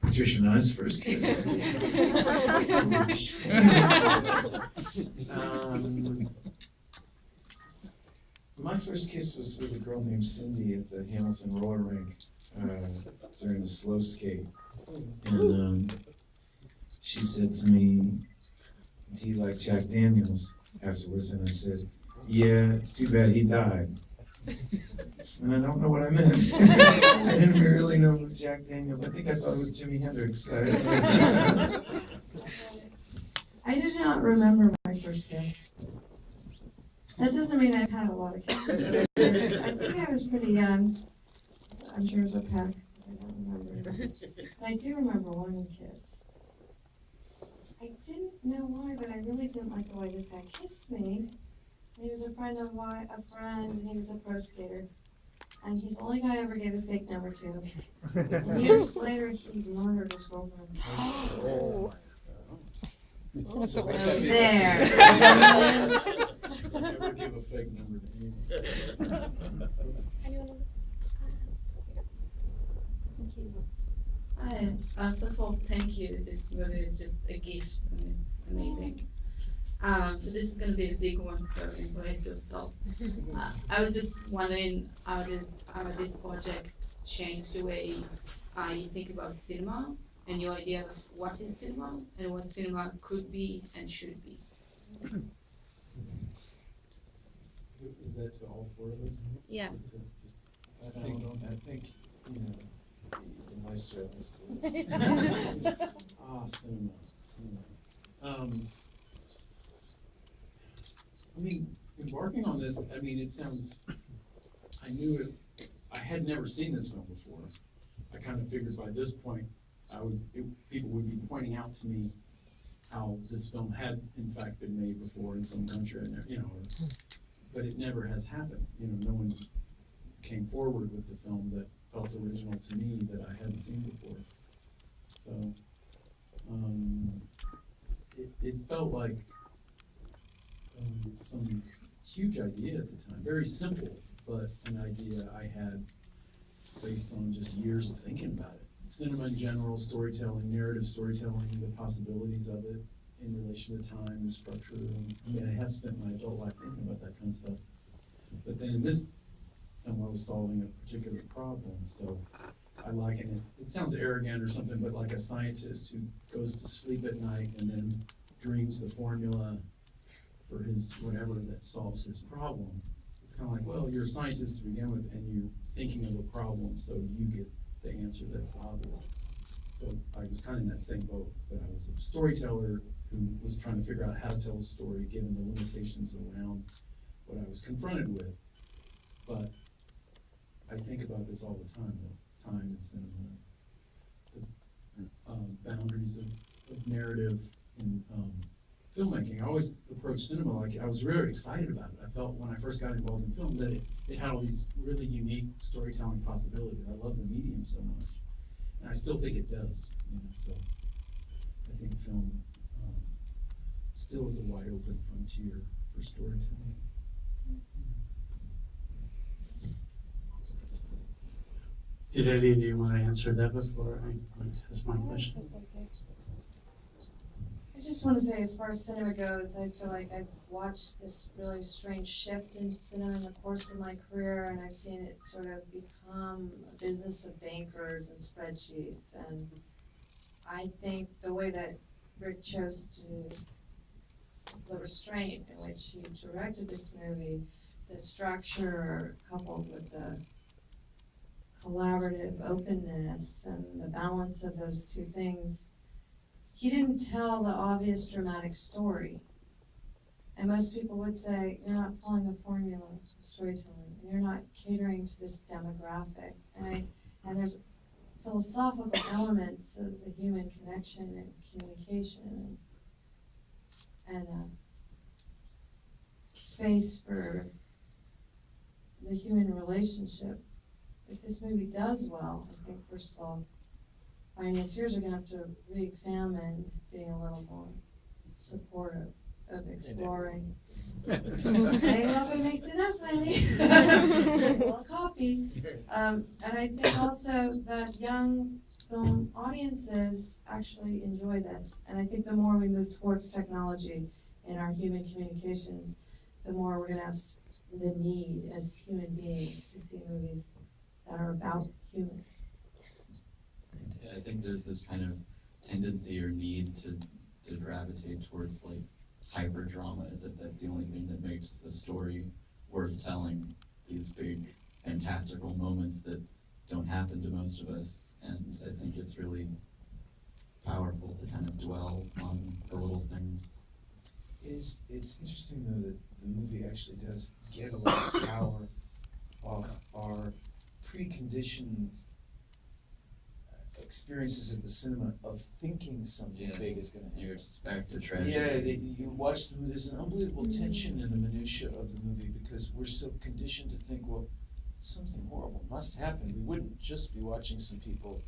Patricia and I's first kiss. My first kiss was with a girl named Cindy at the Hamilton roller rink during the slow skate. And she said to me, "Do you like Jack Daniels?" afterwards, and I said, "Yeah, too bad he died." And I don't know what I meant. I didn't really know Jack Daniels. I think I thought it was Jimi Hendrix. I do not remember my first kiss. That doesn't mean I've had a lot of kisses. I think I was pretty young. I'm sure it was a peck. I don't remember. But I do remember one kiss. I didn't know why, but I really didn't like the way this guy kissed me. He was a friend of mine, and he was a pro skater. And he's the only guy I ever gave a fake number to. And years later, he murdered his girlfriend. Oh. So there. Never give a fake number to anyone. Hi. First of all, thank you. This movie is just a gift, and it's amazing. So this is going to be a big one, so embrace yourself. I was just wondering, how did this project change the way you think about cinema and your idea of what is cinema and what cinema could be and should be? Is that to all four of us? Yeah. I think, you know, the maestro has to. Cinema. I mean, embarking on this, I mean, it sounds, I knew it, I had never seen this film before. I kind of figured by this point, people would be pointing out to me how this film had in fact been made before in some country, and you know, but it never has happened. You know, no one came forward with the film that felt original to me that I hadn't seen before. So, it felt like some huge idea at the time, very simple, but an idea I had based on just years of thinking about it. Cinema in general, storytelling, narrative storytelling, the possibilities of it in relation to time and structure. And, I mean, I have spent my adult life thinking about that kind of stuff. But then in this film, I was solving a particular problem, so I liken it, it sounds arrogant or something, but like a scientist who goes to sleep at night and then dreams the formula for his whatever that solves his problem. It's kind of like, well, you're a scientist to begin with, and you're thinking of a problem, so you get the answer that's obvious. So I was kind of in that same boat, but I was a storyteller who was trying to figure out how to tell a story given the limitations around what I was confronted with. But I think about this all the time, though, time in cinema, the boundaries of narrative and filmmaking. I always approached cinema like I was really excited about it. I felt when I first got involved in film that it had all these really unique storytelling possibilities. I love the medium so much, and I still think it does. You know, so I think film still is a wide open frontier for storytelling. Did any of you want to answer that before I ask my question? I just want to say, as far as cinema goes, I feel like I've watched this really strange shift in cinema in the course of my career, and I've seen it sort of become a business of bankers and spreadsheets. And I think the way that Rick chose to, the restraint in which he directed this movie, the structure coupled with the collaborative openness and the balance of those two things, he didn't tell the obvious dramatic story. And most people would say, you're not following the formula of storytelling, and you're not catering to this demographic. And there's philosophical elements of the human connection and communication and space for the human relationship. If this movie does well, I think, first of all, financiers are going to have to re-examine being a little more supportive of exploring. I hope it makes enough money. Well, copy. And I think also that young film audience audiences actually enjoy this. And I think the more we move towards technology in our human communications, the more we're gonna have the need as human beings to see movies that are about humans. I think there's this kind of tendency or need to gravitate towards like hyper drama, as if that's the only thing that makes a story worth telling. These big fantastical moments that don't happen to most of us, and I think it's really powerful to kind of dwell on the little things. It's interesting though that the movie actually does get a lot of power off our preconditioned experiences at the cinema of thinking something big is going to happen. You expect a tragedy. Yeah, you watch the movie, there's an unbelievable tension in the minutia of the movie because we're so conditioned to think, well, something horrible must happen. We wouldn't just be watching some people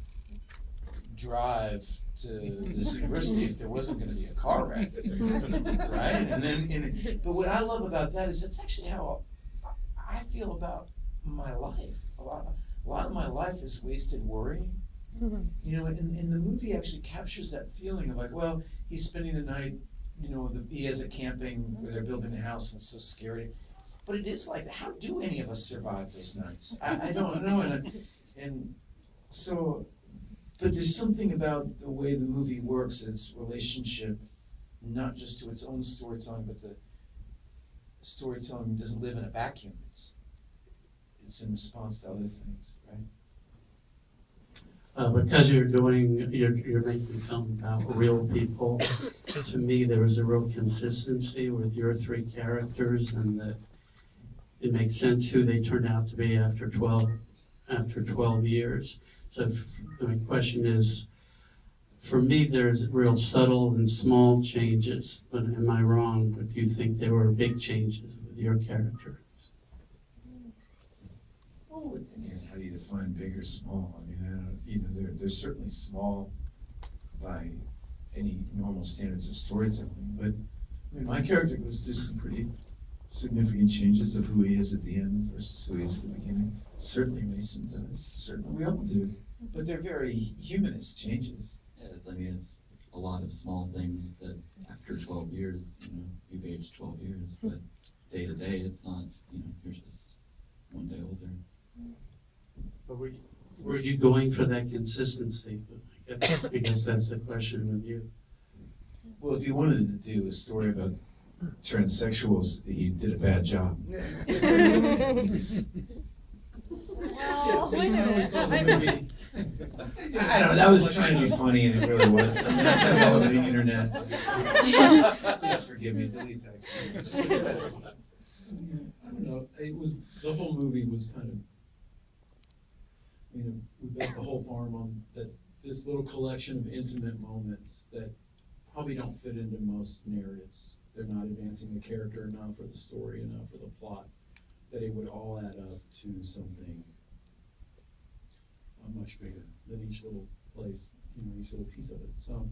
drive to this university if there wasn't going to be a car wreck, right? And then, but what I love about that is that's actually how I feel about my life. A lot of my life is wasted worrying. You know, and the movie actually captures that feeling of like, well, he's spending the night, you know, he has a camping where they're building a house and it's so scary. But it is like, how do any of us survive those nights? I don't know. And so, but there's something about the way the movie works, its relationship, not just to its own storytelling, but the storytelling doesn't live in a vacuum. It's in response to other things, right? Because you're making a film about real people, to me, there was a real consistency with your three characters, and that it makes sense who they turned out to be after 12 years. So my question is, for me, there's real subtle and small changes, but am I wrong? But do you think there were big changes with your character? Well, again, how do you define big or small? I mean, they're certainly small by any normal standards of storytelling, but I mean, my character goes through some pretty significant changes of who he is at the end versus who he is at the beginning. Certainly Mason does, certainly we all do, but they're very humanist changes. Yeah, it's a lot of small things that after 12 years, you've aged 12 years, but day to day, it's not, you're just one day older. But were you going for that consistency? I guess that's the question with you. Well, if you wanted to do a story about transsexuals, you did a bad job. Well, wait a minute. I don't know, that was trying to be funny and it really wasn't. I mean, that's all over the internet. Please forgive me, delete that. I don't know, the whole movie was kind of, we bet the whole farm on that this little collection of intimate moments that probably don't fit into most narratives. They're not advancing the character enough or the story enough or the plot, that it would all add up to something much bigger than each little place, each little piece of it. So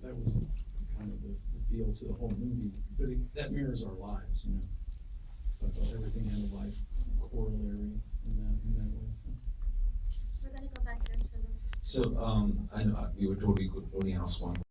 that was kind of the feel to the whole movie. But that mirrors our lives, So I thought everything had a life corollary in that way. So. We're gonna go back there to the. So I know we were told we could only ask one